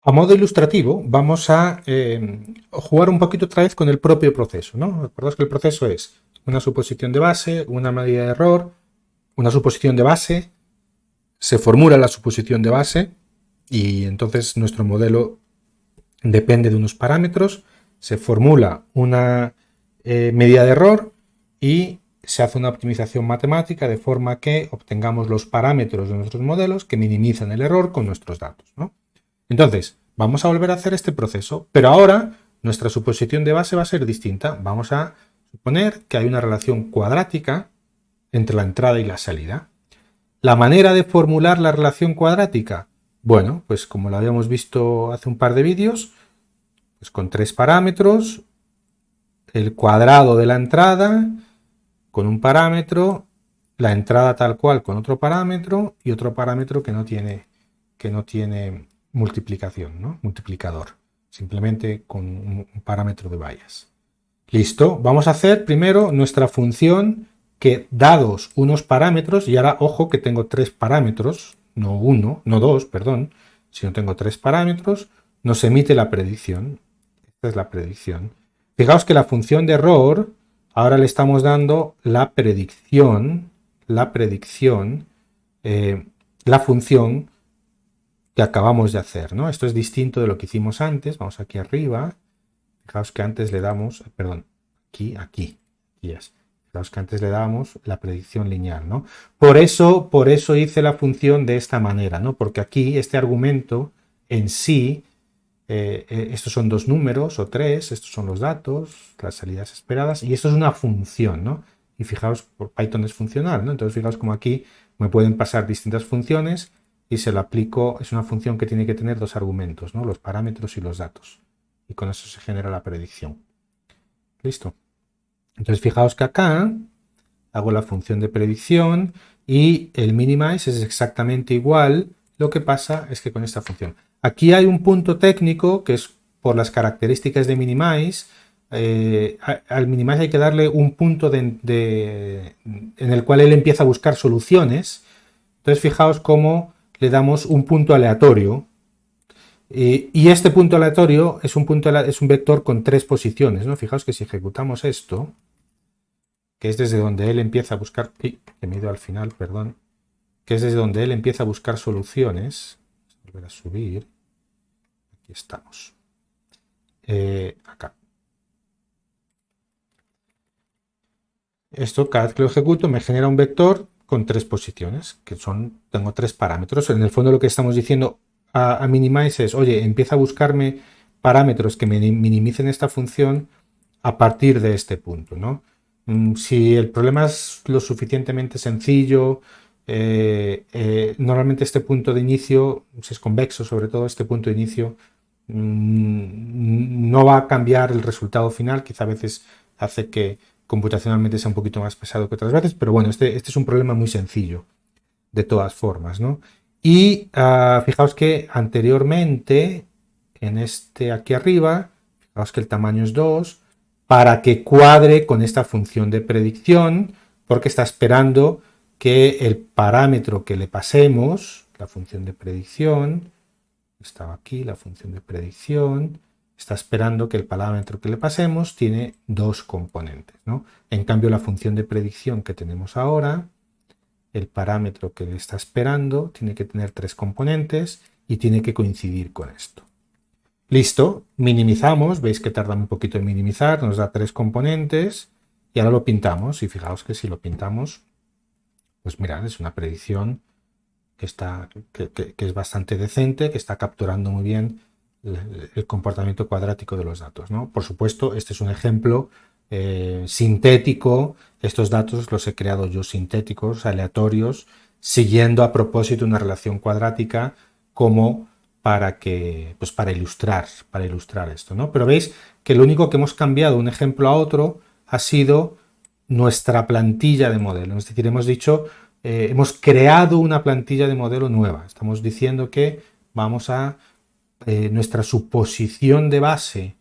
A modo ilustrativo, vamos a jugar un poquito otra vez con el propio proceso, ¿no? Recordad que el proceso es una suposición de base, una medida de error, una suposición de base, se formula la suposición de base y entonces nuestro modelo depende de unos parámetros, se formula una medida de error y se hace una optimización matemática de forma que obtengamos los parámetros de nuestros modelos que minimizan el error con nuestros datos, ¿no? Entonces, vamos a volver a hacer este proceso, pero ahora nuestra suposición de base va a ser distinta. Vamos a suponer que hay una relación cuadrática entre la entrada y la salida. La manera de formular la relación cuadrática, bueno, pues como lo habíamos visto hace un par de vídeos, pues con tres parámetros, el cuadrado de la entrada con un parámetro, la entrada tal cual con otro parámetro y otro parámetro que no tiene multiplicación, ¿no? Multiplicador, simplemente con un parámetro de bayas. Listo, vamos a hacer primero nuestra función que dados unos parámetros, y ahora ojo que tengo tres parámetros, no dos, perdón, sino tengo tres parámetros, nos emite la predicción. Esta es la predicción. Fijaos que la función de error, ahora le estamos dando la predicción, la función que acabamos de hacer, ¿no? Esto es distinto de lo que hicimos antes. Vamos aquí arriba. Fijaos que antes le damos, perdón, aquí es. Fijaos que antes le dábamos la predicción lineal, ¿no? Por eso hice la función de esta manera, ¿no? Porque aquí este argumento en sí, estos son dos números o tres, estos son los datos, las salidas esperadas, y esto es una función, ¿no? Y fijaos, por Python es funcional, ¿no? Entonces fijaos como aquí me pueden pasar distintas funciones y se lo aplico, es una función que tiene que tener dos argumentos, ¿no? Los parámetros y los datos. Y con eso se genera la predicción. Listo. Entonces fijaos que acá hago la función de predicción y el minimize es exactamente igual. Lo que pasa es que con esta función. Aquí hay un punto técnico que es por las características de minimize. Al minimize hay que darle un punto en el cual él empieza a buscar soluciones. Entonces fijaos cómo le damos un punto aleatorio. Y este punto aleatorio es un vector con tres posiciones, ¿no? Fijaos que si ejecutamos esto, que es desde donde él empieza a buscar, que me he ido al final, perdón, que es desde donde él empieza a buscar soluciones. Volver a subir. Aquí estamos. Acá. Esto, cada vez que lo ejecuto, me genera un vector con tres posiciones, que tengo tres parámetros. En el fondo lo que estamos diciendo a minimize es, oye, empieza a buscarme parámetros que me minimicen esta función a partir de este punto, ¿no? Si el problema es lo suficientemente sencillo, normalmente este punto de inicio, si es convexo sobre todo, este punto de inicio no va a cambiar el resultado final, quizá a veces hace que computacionalmente sea un poquito más pesado que otras veces, pero bueno, este es un problema muy sencillo, de todas formas, ¿no? Y fijaos que anteriormente, en este aquí arriba, fijaos que el tamaño es 2, para que cuadre con esta función de predicción, porque está esperando que el parámetro que le pasemos, la función de predicción, estaba aquí la función de predicción, está esperando que el parámetro que le pasemos tiene dos componentes, ¿no? En cambio, la función de predicción que tenemos ahora, el parámetro que le está esperando tiene que tener tres componentes y tiene que coincidir con esto. Listo, minimizamos, veis que tarda un poquito en minimizar, nos da tres componentes y ahora lo pintamos y fijaos que si lo pintamos, pues mirad, es una predicción que es bastante decente, que está capturando muy bien el comportamiento cuadrático de los datos, ¿no? Por supuesto, este es un ejemplo sintético. Estos datos los he creado yo sintéticos, aleatorios, siguiendo a propósito una relación cuadrática como para ilustrar esto, ¿no? Pero veis que lo único que hemos cambiado un ejemplo a otro ha sido nuestra plantilla de modelo. Es decir, hemos creado una plantilla de modelo nueva. Estamos diciendo que vamos a nuestra suposición de base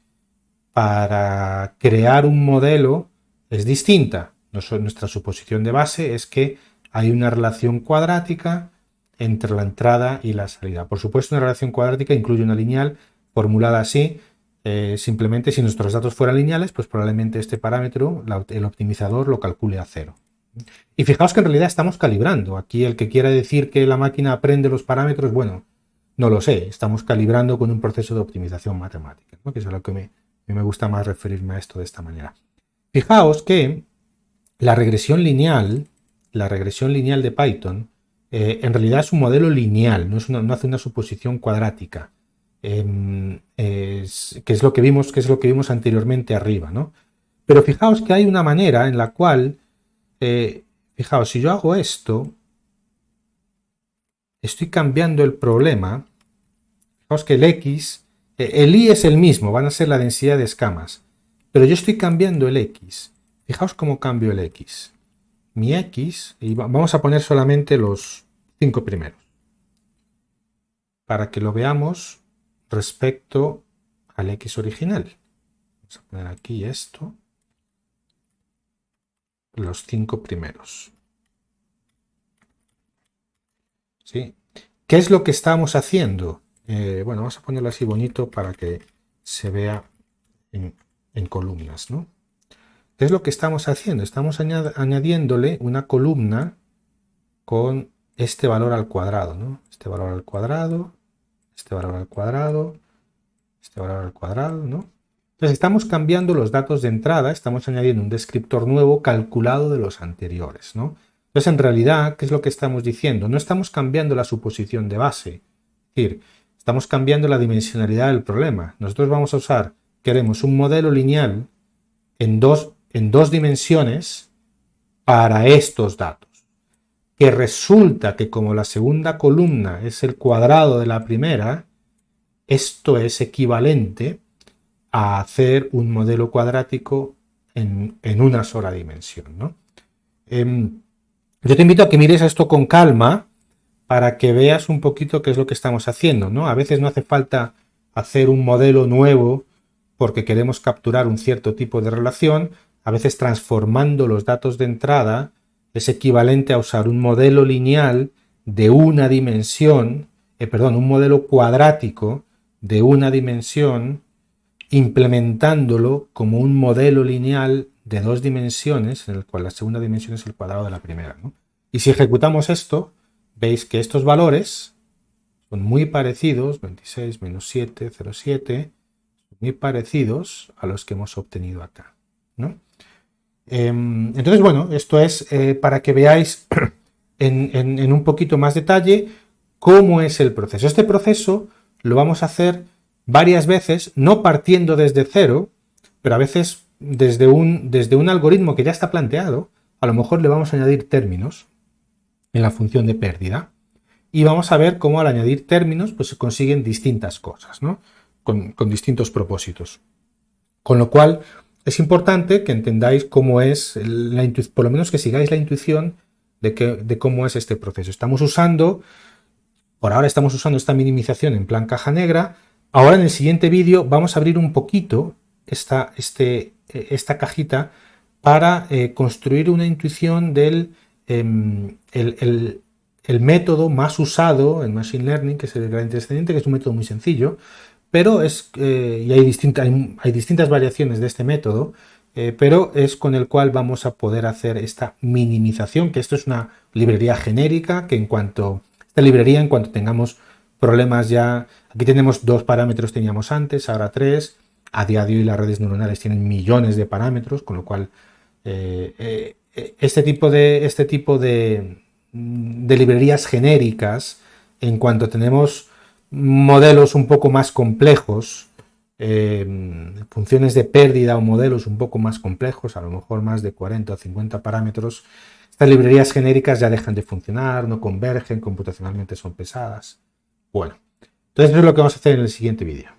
para crear un modelo es distinta. Nuestra suposición de base es que hay una relación cuadrática entre la entrada y la salida. Por supuesto, una relación cuadrática incluye una lineal formulada así. Simplemente si nuestros datos fueran lineales, pues probablemente este parámetro, el optimizador, lo calcule a 0. Y fijaos que en realidad estamos calibrando. Aquí el que quiera decir que la máquina aprende los parámetros, bueno, no lo sé. Estamos calibrando con un proceso de optimización matemática, ¿no? Que es a lo que me gusta más referirme a esto de esta manera. Fijaos que la regresión lineal de Python, en realidad es un modelo lineal, no hace una suposición cuadrática. Que es lo que vimos anteriormente arriba, ¿no? Pero fijaos que hay una manera en la cual, fijaos, si yo hago esto, estoy cambiando el problema. Fijaos que el X, el Y es el mismo, van a ser la densidad de escamas, pero yo estoy cambiando el X. Fijaos cómo cambio el X. Mi X, y vamos a poner solamente los 5 primeros, para que lo veamos respecto al X original. Vamos a poner aquí esto, los 5 primeros. ¿Sí? ¿Qué es lo que estamos haciendo? Bueno, vamos a ponerlo así bonito para que se vea en columnas, ¿no? ¿Qué es lo que estamos haciendo? Estamos añadiéndole una columna con este valor al cuadrado, ¿no? Este valor al cuadrado, este valor al cuadrado, este valor al cuadrado, ¿no? Entonces estamos cambiando los datos de entrada, estamos añadiendo un descriptor nuevo calculado de los anteriores, ¿no? Entonces en realidad, ¿qué es lo que estamos diciendo? No estamos cambiando la suposición de base, es decir, estamos cambiando la dimensionalidad del problema. Nosotros vamos a usar, queremos un modelo lineal en dos dimensiones para estos datos, que resulta que como la segunda columna es el cuadrado de la primera, esto es equivalente a hacer un modelo cuadrático en una sola dimensión, ¿no? Yo te invito a que mires esto con calma para que veas un poquito qué es lo que estamos haciendo, ¿no? A veces no hace falta hacer un modelo nuevo porque queremos capturar un cierto tipo de relación. A veces transformando los datos de entrada es equivalente a usar un modelo lineal de una dimensión, un modelo cuadrático de una dimensión, implementándolo como un modelo lineal de 2 dimensiones, en el cual la segunda dimensión es el cuadrado de la primera, ¿no? Y si ejecutamos esto, veis que estos valores son muy parecidos, 26 menos 7, 0,7, muy parecidos a los que hemos obtenido acá, ¿no? Entonces, bueno, esto es para que veáis en un poquito más detalle cómo es el proceso. Este proceso lo vamos a hacer varias veces, no partiendo desde cero, pero a veces desde un algoritmo que ya está planteado, a lo mejor le vamos a añadir términos en la función de pérdida y vamos a ver cómo al añadir términos pues se consiguen distintas cosas, ¿no? Con distintos propósitos. Con lo cual es importante que entendáis cómo es, por lo menos que sigáis la intuición de cómo es este proceso. Por ahora estamos usando esta minimización en plan caja negra. Ahora en el siguiente vídeo vamos a abrir un poquito esta cajita para construir una intuición del el método más usado en Machine Learning, que es el gradiente descendente, que es un método muy sencillo, pero y hay distintas variaciones de este método, pero es con el cual vamos a poder hacer esta minimización, que esto es una librería genérica, que en cuanto tengamos problemas ya, aquí tenemos 2 parámetros, teníamos antes, ahora 3, a día de hoy las redes neuronales tienen millones de parámetros, con lo cual este tipo de librerías genéricas, en cuanto tenemos modelos un poco más complejos, funciones de pérdida o modelos un poco más complejos, a lo mejor más de 40 o 50 parámetros, estas librerías genéricas ya dejan de funcionar, no convergen, computacionalmente son pesadas. Bueno, entonces eso es lo que vamos a hacer en el siguiente vídeo.